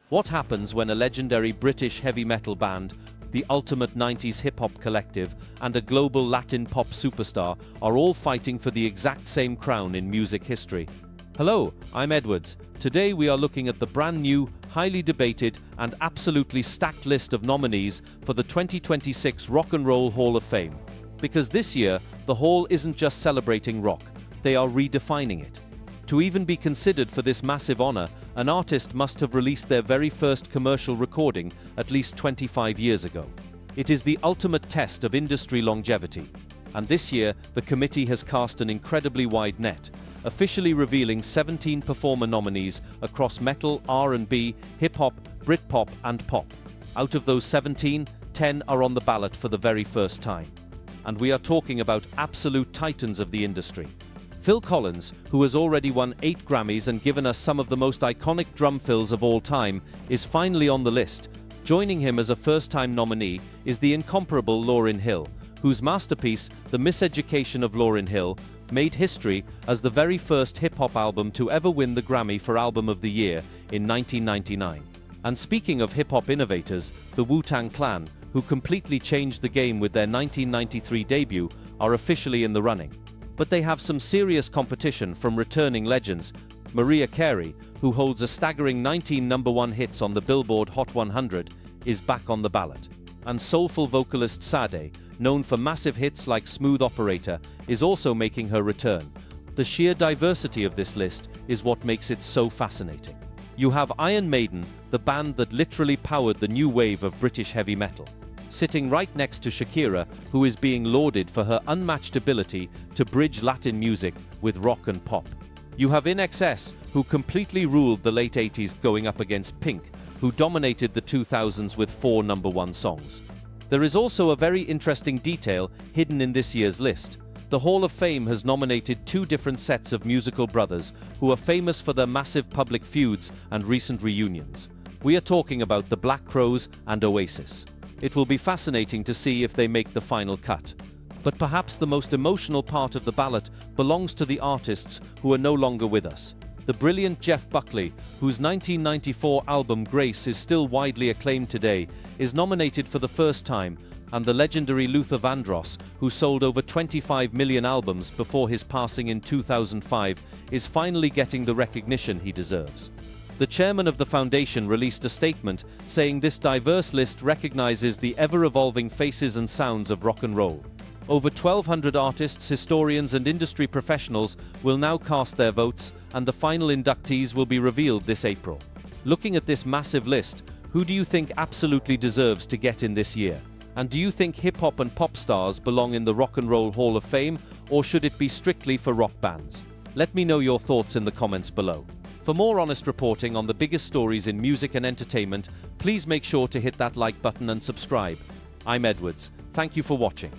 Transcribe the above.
What happens when a legendary British heavy metal band, the ultimate 90s hip-hop collective, and a global Latin pop superstar are all fighting for the exact same crown in music history? Hello, I'm Edwards. Today we are looking at the brand new, highly debated, and absolutely stacked list of nominees for the 2026 Rock and Roll Hall of Fame. Because this year, the Hall isn't just celebrating rock, they are redefining it. To even be considered for this massive honor, an artist must have released their very first commercial recording at least 25 years ago. It is the ultimate test of industry longevity. And this year, the committee has cast an incredibly wide net, officially revealing 17 performer nominees across metal, R&B, hip-hop, Britpop, and pop. Out of those 17, 10 are on the ballot for the very first time. And we are talking about absolute titans of the industry. Phil Collins, who has already won 8 Grammys and given us some of the most iconic drum fills of all time, is finally on the list. Joining him as a first-time nominee is the incomparable Lauryn Hill, whose masterpiece, The Miseducation of Lauryn Hill, made history as the very first hip-hop album to ever win the Grammy for Album of the Year in 1999. And speaking of hip-hop innovators, the Wu-Tang Clan, who completely changed the game with their 1993 debut, are officially in the running. But they have some serious competition from returning legends. Mariah Carey, who holds a staggering 19 #1 hits on the Billboard Hot 100, is back on the ballot. And soulful vocalist Sade, known for massive hits like Smooth Operator, is also making her return. The sheer diversity of this list is what makes it so fascinating. You have Iron Maiden, the band that literally powered the new wave of British heavy metal, sitting right next to Shakira, who is being lauded for her unmatched ability to bridge Latin music with rock and pop. You have INXS, who completely ruled the late 80s, going up against Pink, who dominated the 2000s with 4 #1 songs. There is also a very interesting detail hidden in this year's list. The Hall of Fame has nominated 2 different sets of musical brothers who are famous for their massive public feuds and recent reunions. We are talking about the Black Crowes and Oasis. It will be fascinating to see if they make the final cut. But perhaps the most emotional part of the ballot belongs to the artists who are no longer with us. The brilliant Jeff Buckley, whose 1994 album Grace is still widely acclaimed today, is nominated for the first time, and the legendary Luther Vandross, who sold over 25 million albums before his passing in 2005, is finally getting the recognition he deserves. The chairman of the foundation released a statement saying this diverse list recognizes the ever-evolving faces and sounds of rock and roll. Over 1,200 artists, historians, and industry professionals will now cast their votes, and the final inductees will be revealed this April. Looking at this massive list, who do you think absolutely deserves to get in this year? And do you think hip-hop and pop stars belong in the Rock and Roll Hall of Fame, or should it be strictly for rock bands? Let me know your thoughts in the comments below. For more honest reporting on the biggest stories in music and entertainment, please make sure to hit that like button and subscribe. I'm Edwards. Thank you for watching.